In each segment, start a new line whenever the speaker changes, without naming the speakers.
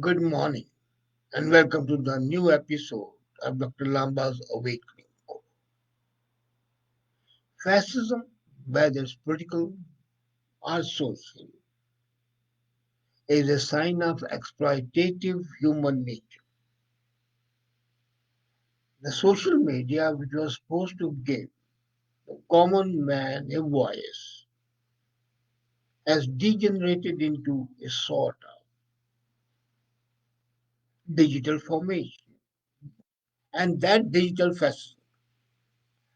Good morning and welcome to the new episode of Dr.Lamba's Awakening. Fascism, whether it's political or social, is a sign of exploitative human nature. The social media, which was supposed to give the common man a voice, has degenerated into a sort of digital formation. And that digital fascism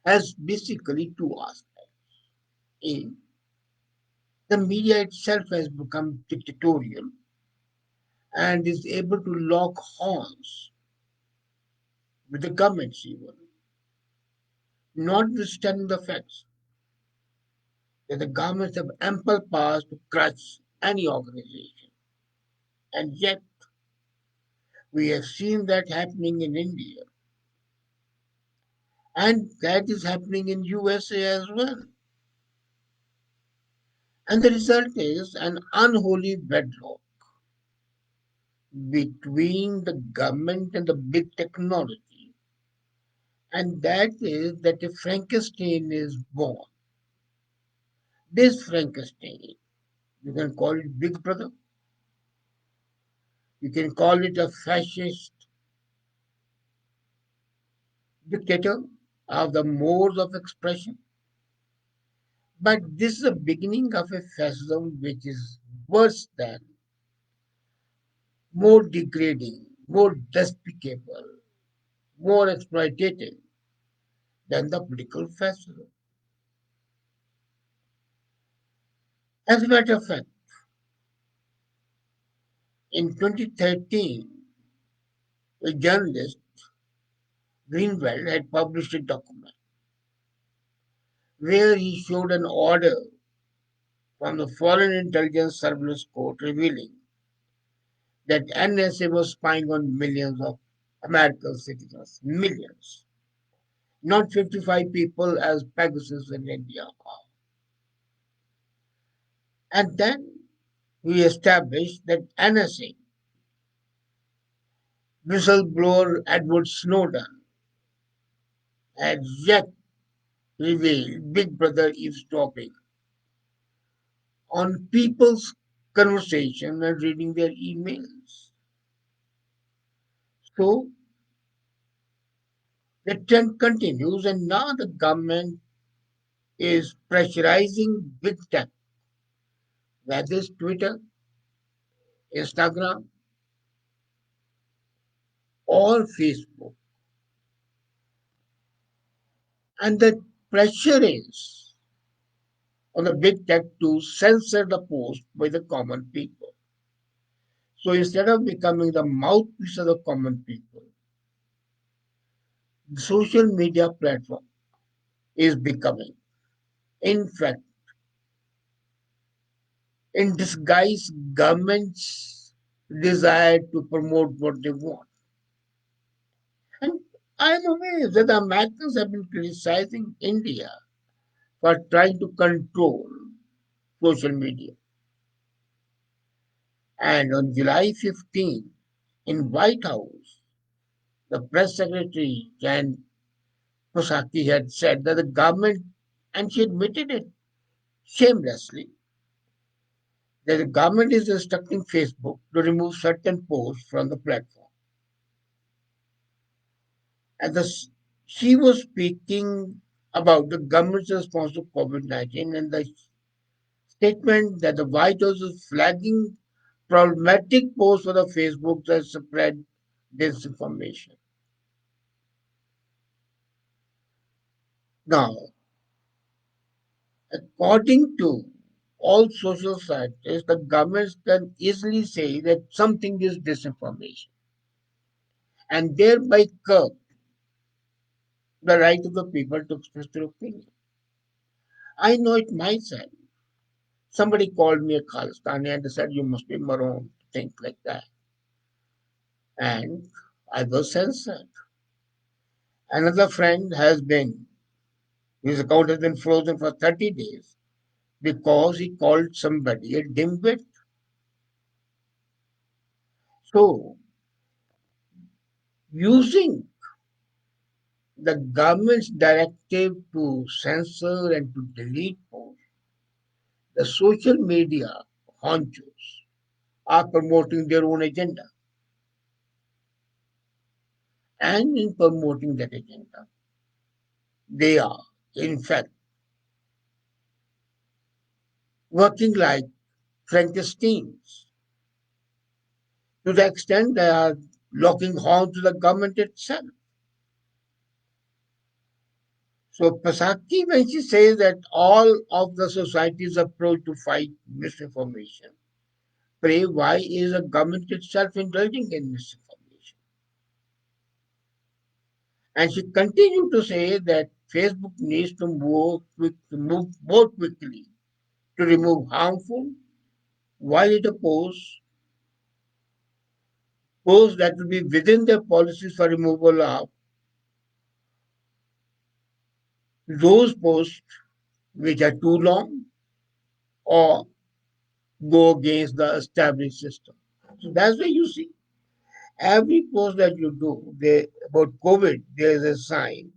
has basically two aspects. A, the media itself has become dictatorial and is able to lock horns with the governments even, notwithstanding the facts that the governments have ample powers to crush any organization. And yet we have seen that happening in India. And that is happening in USA as well. And the result is an unholy wedlock between the government and the big technology. And that is that a Frankenstein is born. This Frankenstein, you can call it Big Brother, you can call it a fascist dictator of the modes of expression. But this is the beginning of a fascism which is worse than, more degrading, more despicable, more exploitative than the political fascism. As a matter of fact, in 2013, a journalist, Greenwald, had published a document where he showed an order from the Foreign Intelligence Surveillance Court revealing that NSA was spying on millions of American citizens, millions, not 55 people as Pegasus in India. And then we established that NSA, whistleblower Edward Snowden, had yet revealed Big Brother eavesdropping on people's conversation and reading their emails. So the trend continues, and now the government is pressurizing big tech, whether it's Twitter, Instagram, or Facebook. And the pressure is on the big tech to censor the post by the common people. So instead of becoming the mouthpiece of the common people, the social media platform is becoming, in fact, in disguise, government's desire to promote what they want. And I'm amazed that the Americans have been criticizing India for trying to control social media. And on July 15, in White House, the press secretary Jan Psaki had said that the government, and she admitted it shamelessly, that the government is instructing Facebook to remove certain posts from the platform. And she was speaking about the government's response to COVID-19 and the statement that the White House is flagging problematic posts for the Facebook that spread disinformation. Now, according to all social scientists, the governments can easily say that something is disinformation and thereby curb the right of the people to express their opinion. I know it myself. Somebody called me a Khalistani and they said, you must be Maroon to think like that. And I was censored. Another friend has been, his account has been frozen for 30 days because he called somebody a dimwit. So, using the government's directive to censor and to delete posts, the social media honchos are promoting their own agenda. And in promoting that agenda, they are, in fact, working like Frankensteins to the extent they are locking horns to the government itself. So Pasaki, when she says that all of the society's approach to fight misinformation, pray why is the government itself indulging in misinformation? And she continued to say that Facebook needs to move more quickly to remove harmful, violent posts that will be within their policies for removal of those posts which are too long or go against the established system. So that's why you see every post that you do about COVID, there's a sign,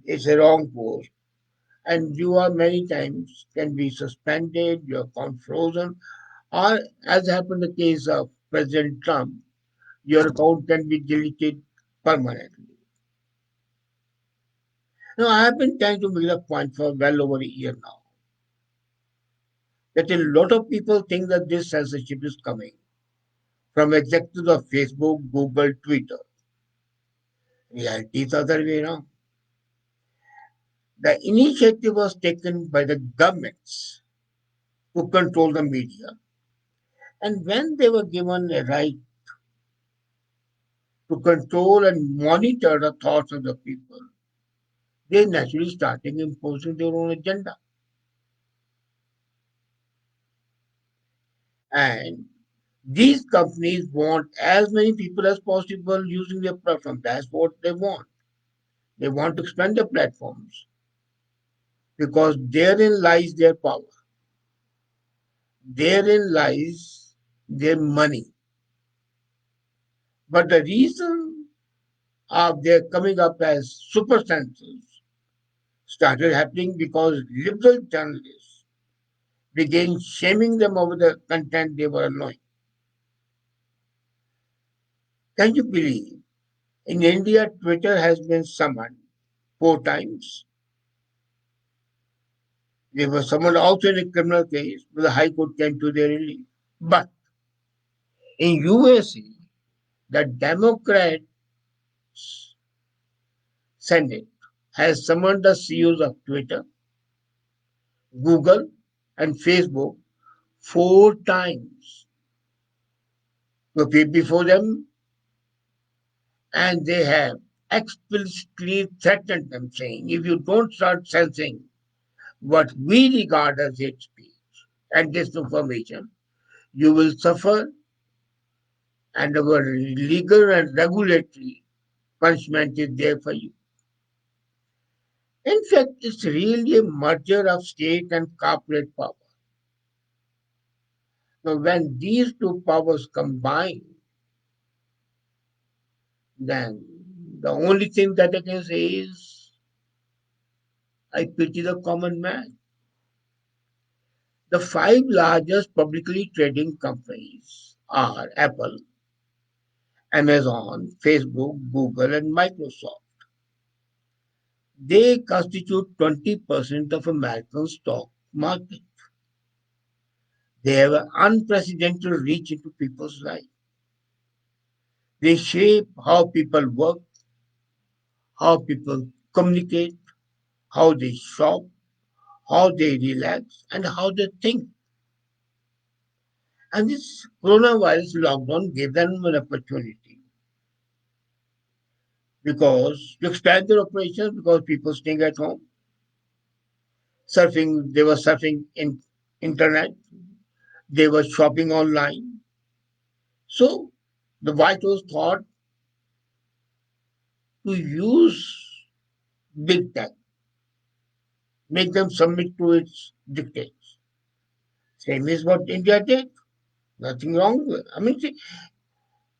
it's a wrong post, and you are many times can be suspended, your account frozen, or as happened in the case of President Trump, your account can be deleted permanently. Now, I have been trying to make a point for well over a year now that a lot of people think that this censorship is coming from executives of Facebook, Google, Twitter. Reality is the other way around. The initiative was taken by the governments to control the media. And when they were given a right to control and monitor the thoughts of the people, they naturally started imposing their own agenda. And these companies want as many people as possible using their platform. That's what they want. They want to expand their platforms because therein lies their power. Therein lies their money. But the reason of their coming up as super censors started happening because liberal journalists began shaming them over the content they were allowing. Can you believe? In India, Twitter has been summoned 4 times. They were summoned also in a criminal case, but the High Court came to their relief. But in USA, the Democrat Senate has summoned the CEOs of Twitter, Google, and Facebook 4 times to appear before them, and they have explicitly threatened them, saying, if you don't start censoring what we regard as hate speech and disinformation, you will suffer, and our legal and regulatory punishment is there for you. In fact, it's really a merger of state and corporate power. Now, when these two powers combine, then the only thing that I can say is I pity the common man. The five largest publicly trading companies are Apple, Amazon, Facebook, Google, and Microsoft. They constitute 20% of American stock market. They have an unprecedented reach into people's lives. They shape how people work, how people communicate, how they shop, how they relax, and how they think. And this coronavirus lockdown gave them an opportunity because to expand their operations because people staying at home, surfing, they were surfing in internet, they were shopping online. So the White House thought to use big tech, make them submit to its dictates. Same is what India did. Nothing wrong with it. I mean, see,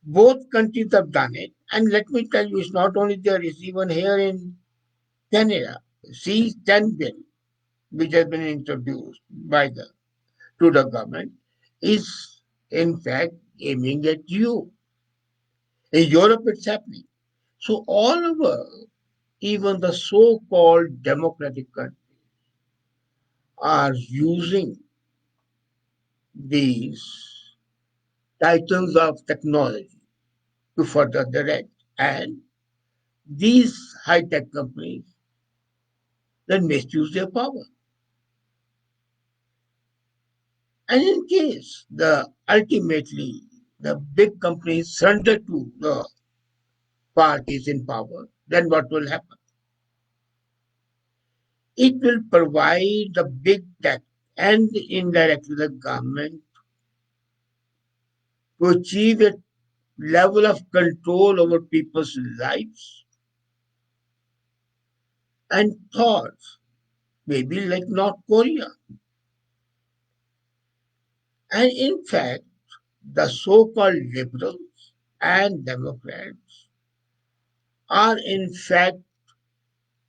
Both countries have done it. And let me tell you, it's not only there, it's even here in Canada. C10 bill, which has been introduced by the to the government, is in fact aiming at you. In Europe, it's happening. So all over, even the so-called democratic countries are using these titles of technology to further their end. And these high-tech companies then misuse their power. And in case the ultimately the big companies surrender to the parties in power, then what will happen? It will provide the big tech and indirectly the government to achieve a level of control over people's lives and thoughts, maybe like North Korea. And in fact, the so called liberals and Democrats are in fact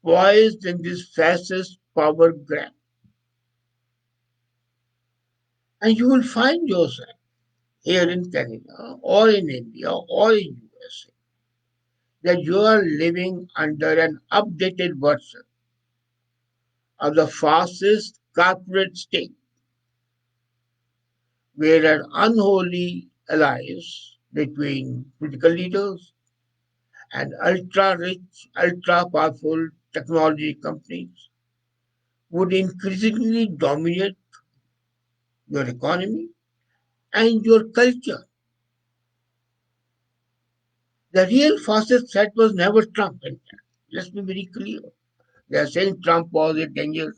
poised in this fascist power grab. And you will find yourself here in Canada or in India or in USA that you are living under an updated version of the fascist corporate state where an unholy alliance between political leaders and ultra rich, ultra powerful technology companies would increasingly dominate your economy and your culture. The real fascist threat was never Trump. And let's be very clear. They are saying Trump was a danger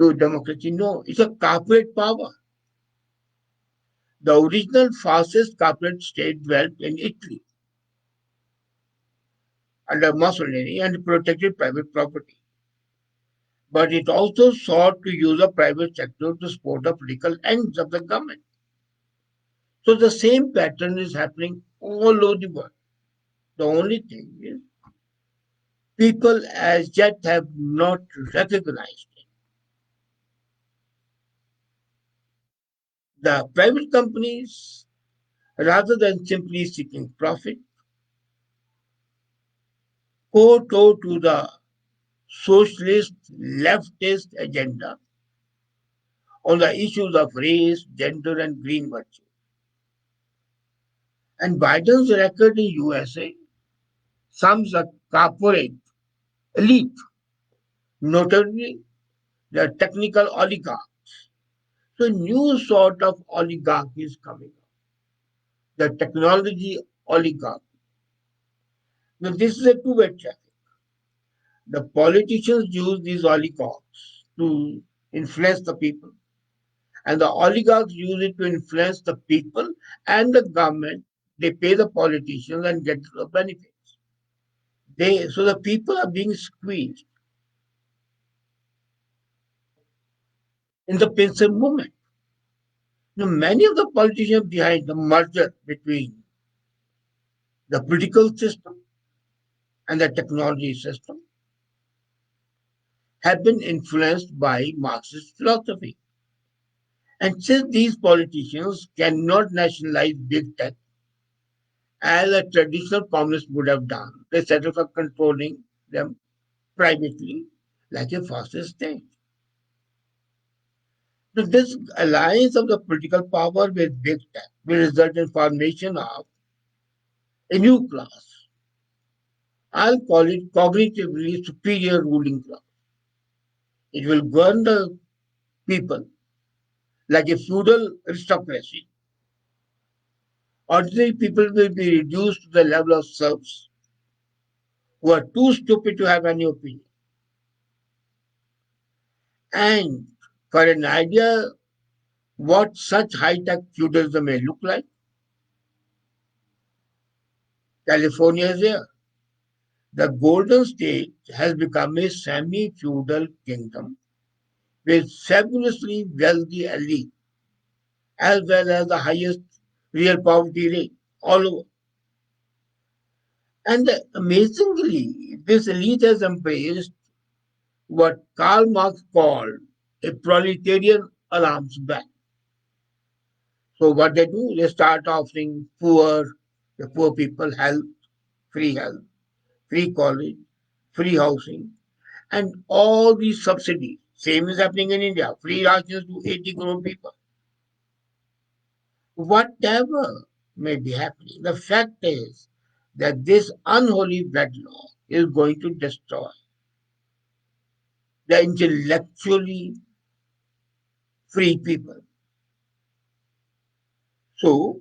to democracy. No, it's a corporate power. The original fascist corporate state dwelt in Italy under Mussolini and protected private property. But it also sought to use the private sector to support the political ends of the government. So the same pattern is happening all over the world. The only thing is people as yet have not recognized it. The private companies, rather than simply seeking profit, kowtow to the socialist leftist agenda on the issues of race, gender, and green virtue. And Biden's record in USA sums a corporate elite, notably the technical oligarch. So a new sort of oligarchy is coming up, the technology oligarchy. Now this is a two-way traffic. The politicians use these oligarchs to influence the people, and the oligarchs use it to influence the people and the government. They pay the politicians and get the benefits. So the people are being squeezed in the pincer movement. Now, many of the politicians behind the merger between the political system and the technology system have been influenced by Marxist philosophy. And since these politicians cannot nationalize big tech as a traditional communist would have done, they settle for controlling them privately like a fascist state. So this alliance of the political power with big tech will result in formation of a new class. I'll call it cognitively superior ruling class. It will govern the people like a feudal aristocracy. Ordinary people will be reduced to the level of serfs who are too stupid to have any opinion. And for an idea what such high-tech feudalism may look like, California is here. The Golden State has become a semi-feudal kingdom with fabulously wealthy elite as well as the highest real poverty rate. all over. And amazingly, this elite has embraced what Karl Marx called a proletarian alarms bell. So what they do, they start offering the poor people health, free college, free housing, and all these subsidies. Same is happening in India. Free rations to 80 crore people. Whatever may be happening, the fact is that this unholy blood law is going to destroy the intellectually free people. So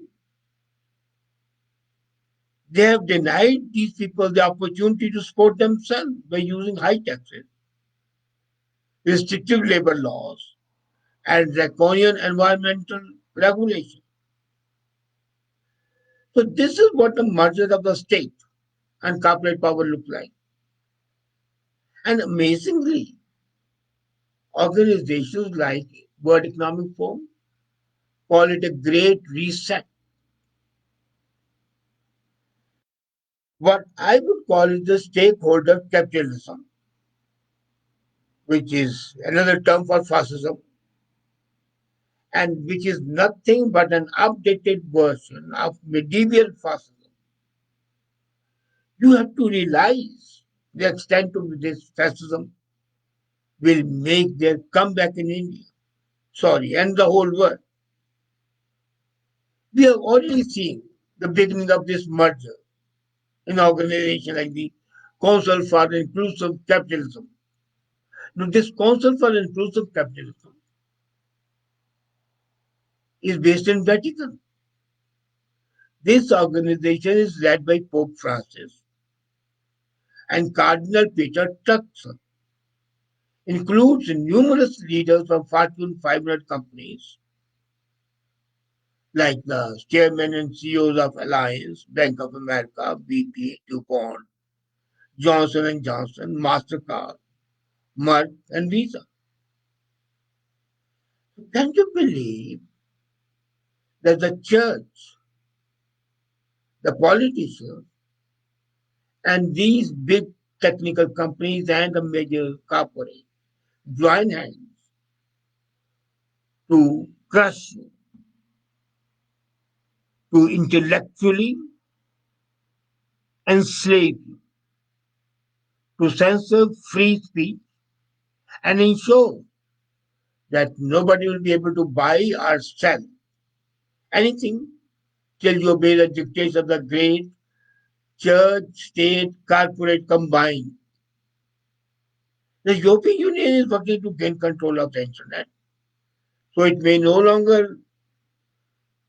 they have denied these people the opportunity to support themselves by using high taxes, restrictive labor laws, and draconian environmental regulation. So this is what the merger of the state and corporate power look like. And amazingly, organizations like World Economic Forum call it a great reset. What I would call is the stakeholder capitalism, which is another term for fascism, and which is nothing but an updated version of medieval fascism. You have to realize the extent of this fascism will make their comeback in India. Sorry, and the whole world. We have already seen the beginning of this merger in organizations like the Council for Inclusive Capitalism. Now, this Council for Inclusive Capitalism is based in Vatican. This organization is led by Pope Francis and Cardinal Peter Turkson, includes numerous leaders from Fortune 500 companies like the chairman and CEOs of Alliance, Bank of America, BP, DuPont, Johnson and Johnson, Mastercard, Merck, and Visa. Can you believe that the church, the politicians, and these big technical companies and the major corporates join hands to crush you, to intellectually enslave you, to censor free speech, and ensure that nobody will be able to buy or sell anything till you obey the dictates of the great church, state, corporate combined. The European Union is working to gain control of the internet. So it may no longer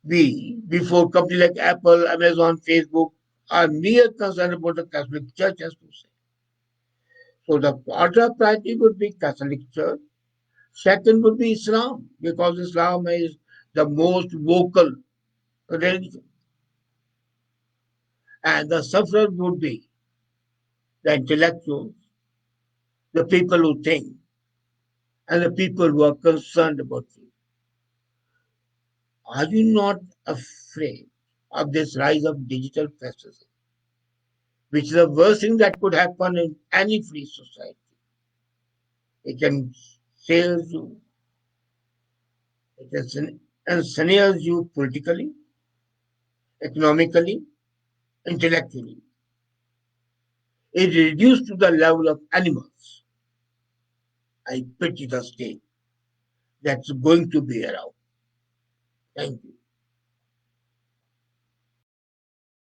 be before companies like Apple, Amazon, Facebook are mere concerned about the Catholic Church, as to say. So the order of priority would be Catholic Church. Second would be Islam, because Islam is the most vocal religion. And the sufferers would be the intellectuals, the people who think, and the people who are concerned about you. Are you not afraid of this rise of digital fascism, which is the worst thing that could happen in any free society? It can sales you, it can ensnares you politically, economically, intellectually. It reduced to the level of animals. I pity the state that's going to be around. Thank you.